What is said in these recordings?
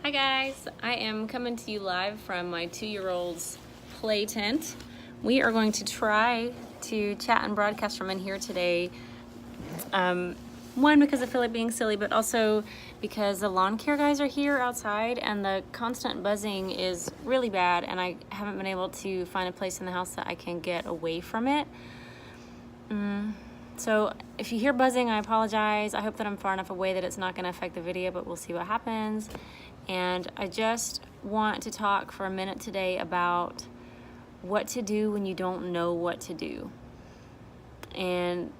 Hi guys, I am coming to you live from my 2-year-old's play tent. We are going to try to chat and broadcast from in here today. One, because I feel like being silly, but also because the lawn care guys are here outside and the constant buzzing is really bad, and I haven't been able to find a place in the house that I can get away from it. So if you hear buzzing, I apologize. I hope that I'm far enough away that it's not going to affect the video, but we'll see what happens. And I just want to talk for a minute today about what to do when you don't know what to do. And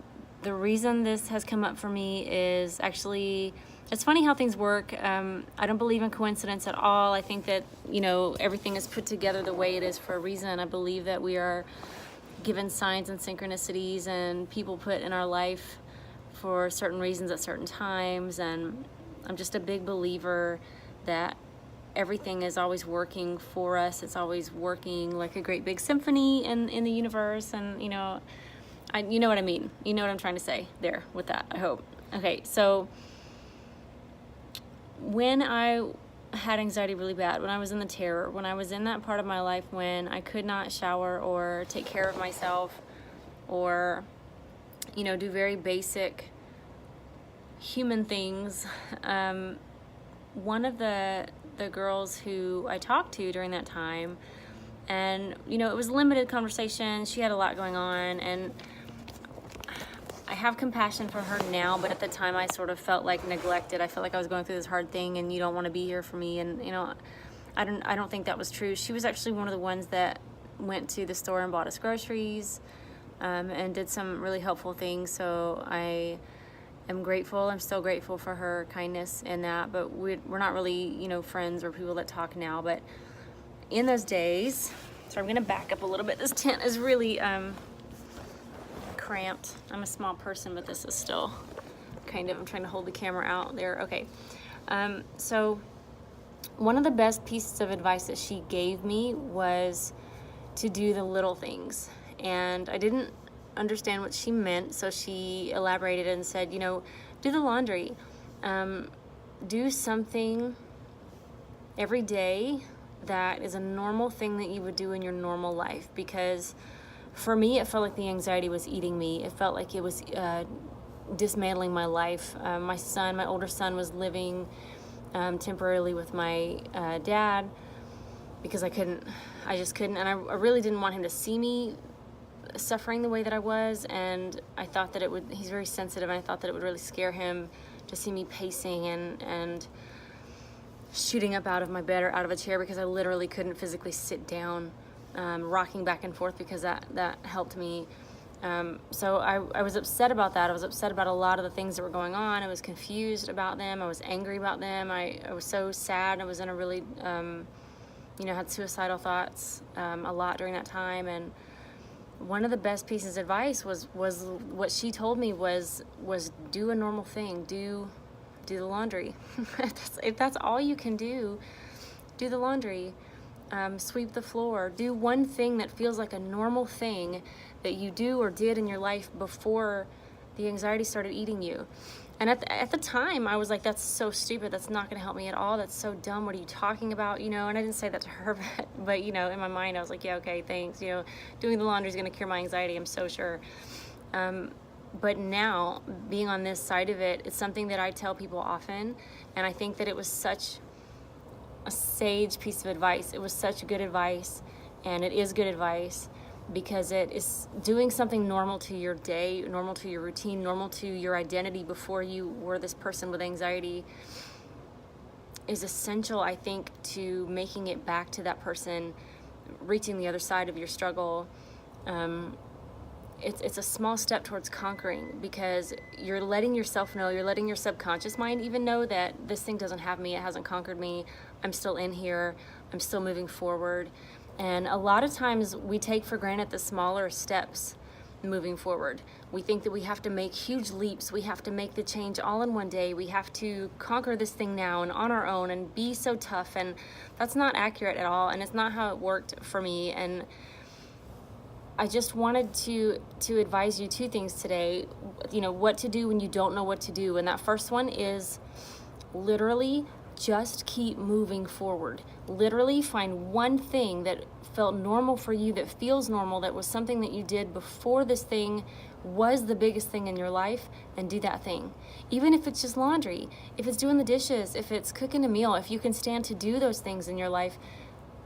the reason this has come up for me is actually, it's funny how things work. I don't believe in coincidence at all. I think that, everything is put together the way it is for a reason. I believe that we are given signs and synchronicities and people put in our life for certain reasons at certain times. And I'm just a big believer that everything is always working for us. It's always working like a great big symphony in the universe. And you know what I mean. You know what I'm trying to say there with that, I hope. Okay, so when I had anxiety really bad, when I was in the terror, when I was in that part of my life when I could not shower or take care of myself or, do very basic human things, one of the girls who I talked to during that time, and, it was limited conversation. She had a lot going on, and I have compassion for her now, but at the time I sort of felt like neglected. I felt like I was going through this hard thing and you don't want to be here for me. And, I don't think that was true. She was actually one of the ones that went to the store and bought us groceries, and did some really helpful things. So I am grateful. I'm still grateful for her kindness in that, but we're not really, friends or people that talk now. But in those days, so I'm going to back up a little bit. This tent is really, cramped. I'm a small person, but this is still I'm trying to hold the camera out there. Okay. So one of the best pieces of advice that she gave me was to do the little things. And I didn't understand what she meant, so she elaborated and said, do the laundry. Do something every day that is a normal thing that you would do in your normal life, because for me, it felt like the anxiety was eating me. It felt like it was dismantling my life. My older son was living temporarily with my dad because I just couldn't. And I really didn't want him to see me suffering the way that I was. And I thought that he's very sensitive, and I thought that it would really scare him to see me pacing and shooting up out of my bed or out of a chair, because I literally couldn't physically sit down. Rocking back and forth, because that helped me. So I was upset about that. I was upset about a lot of the things that were going on. I was confused about them. I was angry about them. I was so sad. I was in a really, had suicidal thoughts a lot during that time. And one of the best pieces of advice was what she told me was do a normal thing. Do the laundry. If that's all you can do the laundry. Sweep the floor. Do one thing that feels like a normal thing that you do or did in your life before the anxiety started eating you. And at the time, I was like, that's so stupid. That's not going to help me at all. That's so dumb. What are you talking about? And I didn't say that to her, but in my mind, I was like, yeah, okay, thanks. Doing the laundry is going to cure my anxiety, I'm so sure. But now, being on this side of it, it's something that I tell people often. And I think that it was such a sage piece of advice. It was such good advice, and it is good advice, because it is doing something normal to your day, normal to your routine, normal to your identity before you were this person with anxiety, is essential, I think, to making it back to that person, reaching the other side of your struggle. It's a small step towards conquering, because you're letting yourself know, you're letting your subconscious mind even know that this thing doesn't have me, it hasn't conquered me, I'm still in here, I'm still moving forward. And a lot of times we take for granted the smaller steps moving forward. We think that we have to make huge leaps, we have to make the change all in one day, we have to conquer this thing now and on our own and be so tough, and that's not accurate at all, and it's not how it worked for me. And I just wanted to advise you two things today, what to do when you don't know what to do. And that first one is literally just keep moving forward. Literally find one thing that felt normal for you, that feels normal, that was something that you did before this thing was the biggest thing in your life, and do that thing. Even if it's just laundry, if it's doing the dishes, if it's cooking a meal, if you can stand to do those things in your life,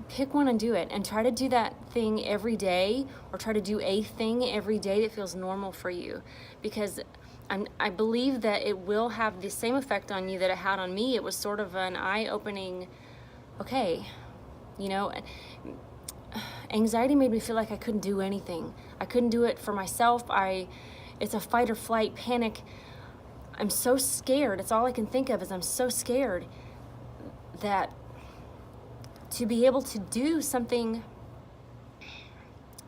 pick one and do it, and try to do that thing every day, or try to do a thing every day that feels normal for you, because I believe that it will have the same effect on you that it had on me. It was sort of an eye-opening, okay, you know, anxiety made me feel like I couldn't do anything. I couldn't do it for myself. It's a fight or flight panic. I'm so scared. It's all I can think of is I'm so scared that to be able to do something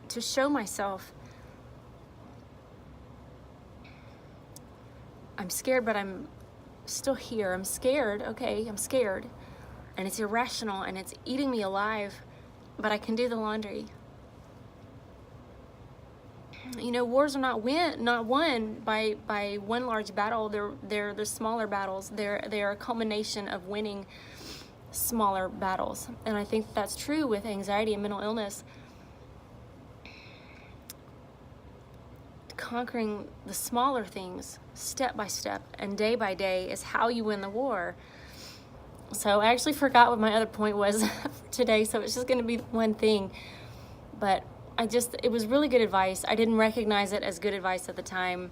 to show myself, I'm scared, but I'm still here. I'm scared, okay, I'm scared. And it's irrational and it's eating me alive, but I can do the laundry. You know, wars are not won by one large battle. They're smaller battles. They're a culmination of winning smaller battles. And I think that's true with anxiety and mental illness. Conquering the smaller things step by step and day by day is how you win the war. So I actually forgot what my other point was for today, so it's just going to be one thing. But it was really good advice. I didn't recognize it as good advice at the time.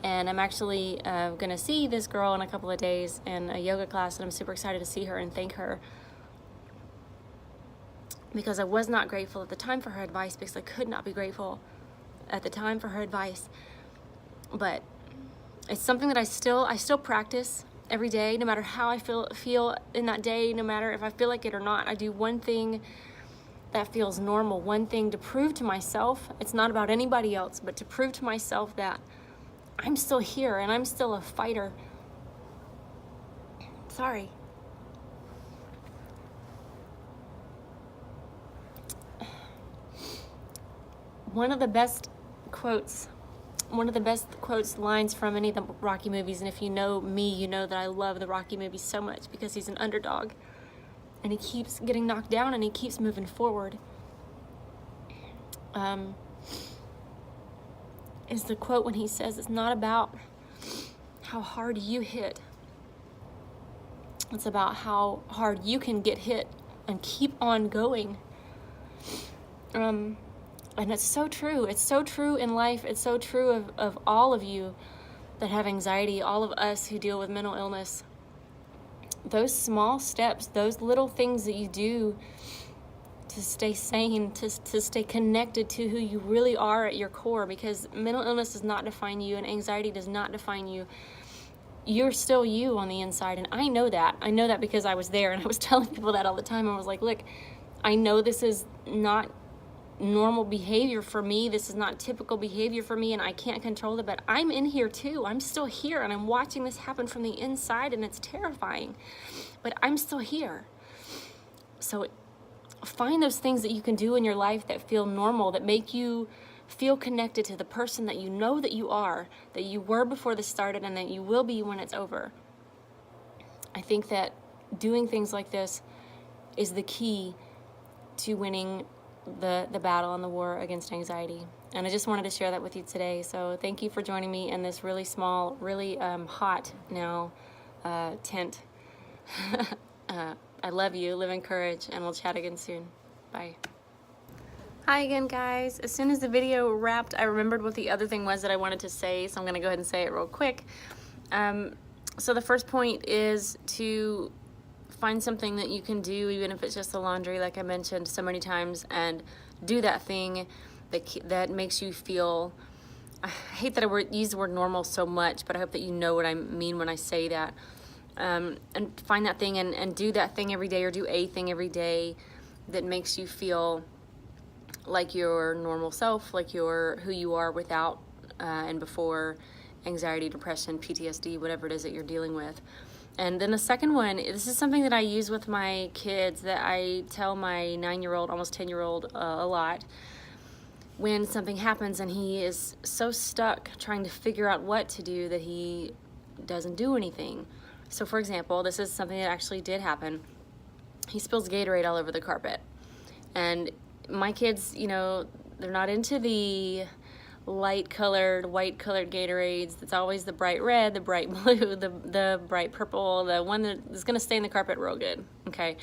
And I'm actually going to see this girl in a couple of days in a yoga class, and I'm super excited to see her and thank her. Because I was not grateful at the time for her advice, because I could not be grateful at the time for her advice. But it's something that I still practice every day, no matter how I feel in that day, no matter if I feel like it or not. I do one thing that feels normal, one thing to prove to myself. It's not about anybody else, but to prove to myself that I'm still here and I'm still a fighter. Sorry. One of the best lines from any of the Rocky movies, and if you know me, you know that I love the Rocky movies so much because he's an underdog and he keeps getting knocked down and he keeps moving forward. Is the quote when he says, it's not about how hard you hit, it's about how hard you can get hit and keep on going. And it's so true. It's so true in life. It's so true of all of you that have anxiety, all of us who deal with mental illness. Those small steps, those little things that you do to stay sane, to stay connected to who you really are at your core, because mental illness does not define you and anxiety does not define you. You're still you on the inside, and I know that. I know that because I was there, and I was telling people that all the time. I was like, look, I know this is not normal behavior for me. This is not typical behavior for me, and I can't control it, but I'm in here too. I'm still here, and I'm watching this happen from the inside, and it's terrifying, but I'm still here. So find those things that you can do in your life that feel normal, that make you feel connected to the person that you know that you are, that you were before this started, and that you will be when it's over. I think that doing things like this is the key to winning the battle and the war against anxiety. And I just wanted to share that with you today. So thank you for joining me in this really small, really hot now tent. I love you, live in courage, and we'll chat again soon. Bye. Hi again, guys. As soon as the video wrapped, I remembered what the other thing was that I wanted to say, so I'm going to go ahead and say it real quick. So the first point is to find something that you can do, even if it's just the laundry, like I mentioned so many times, and do that thing that makes you feel, I hate that I use the word normal so much, but I hope that you know what I mean when I say that. And find that thing and do that thing every day, or do a thing every day that makes you feel like your normal self, like you're who you are without and before anxiety, depression, PTSD, whatever it is that you're dealing with. And then the second one, this is something that I use with my kids, that I tell my 9-year-old, almost 10-year-old a lot. When something happens and he is so stuck trying to figure out what to do that he doesn't do anything. So for example, this is something that actually did happen. He spills Gatorade all over the carpet. And my kids, you know, they're not into the light-colored, white-colored Gatorades. It's always the bright red, the bright blue, the bright purple, the one that is going to stay in the carpet real good, okay?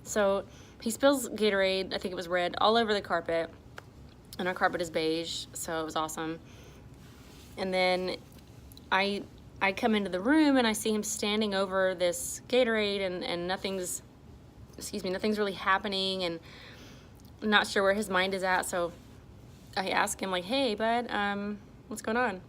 So he spills Gatorade, I think it was red, all over the carpet. And our carpet is beige, so it was awesome. And then I come into the room and I see him standing over this Gatorade and nothing's really happening, and I'm not sure where his mind is at. So I ask him like, hey bud, what's going on?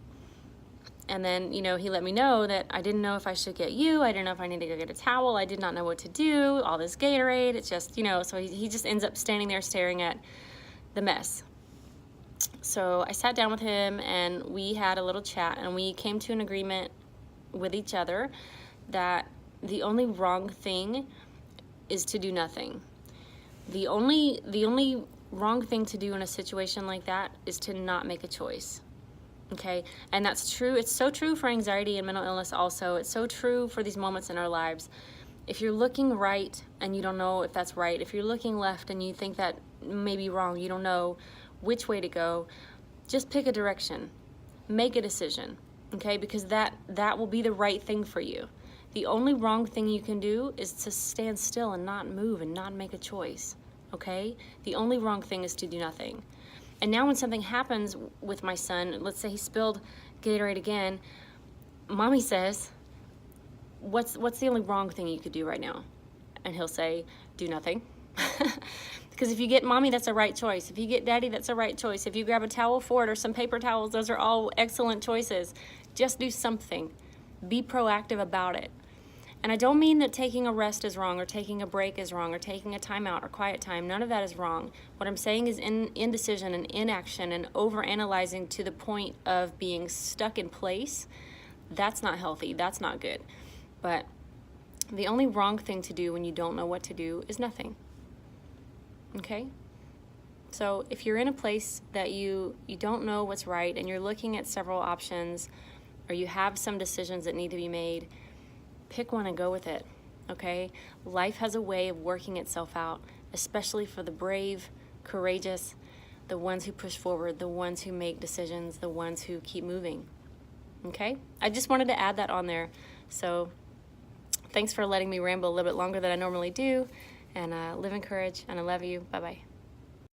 And then, you know, he let me know that I didn't know if I should get you. I didn't know if I need to go get a towel. I did not know what to do. All this Gatorade, it's just, you know, so he just ends up standing there staring at the mess. So I sat down with him and we had a little chat, and we came to an agreement with each other that the only wrong thing is to do nothing. The only wrong thing to do in a situation like that is to not make a choice. Okay? And that's true. It's so true for anxiety and mental illness also. It's so true for these moments in our lives. If you're looking right and you don't know if that's right, if you're looking left and you think that may be wrong, you don't know which way to go, just pick a direction. Make a decision, okay? Because that will be the right thing for you. The only wrong thing you can do is to stand still and not move and not make a choice, okay? The only wrong thing is to do nothing. And now when something happens with my son, let's say he spilled Gatorade again, mommy says, what's the only wrong thing you could do right now? And he'll say, do nothing. Because if you get mommy, that's a right choice. If you get daddy, that's a right choice. If you grab a towel for it or some paper towels, those are all excellent choices. Just do something. Be proactive about it. And I don't mean that taking a rest is wrong, or taking a break is wrong, or taking a timeout or quiet time. None of that is wrong. What I'm saying is indecision and inaction and overanalyzing to the point of being stuck in place, that's not healthy. That's not good. But the only wrong thing to do when you don't know what to do is nothing. Okay? So if you're in a place that you don't know what's right, and you're looking at several options, or you have some decisions that need to be made, pick one and go with it, okay? Life has a way of working itself out, especially for the brave, courageous, the ones who push forward, the ones who make decisions, the ones who keep moving, okay? I just wanted to add that on there. So thanks for letting me ramble a little bit longer than I normally do, and live in courage, and I love you. Bye-bye.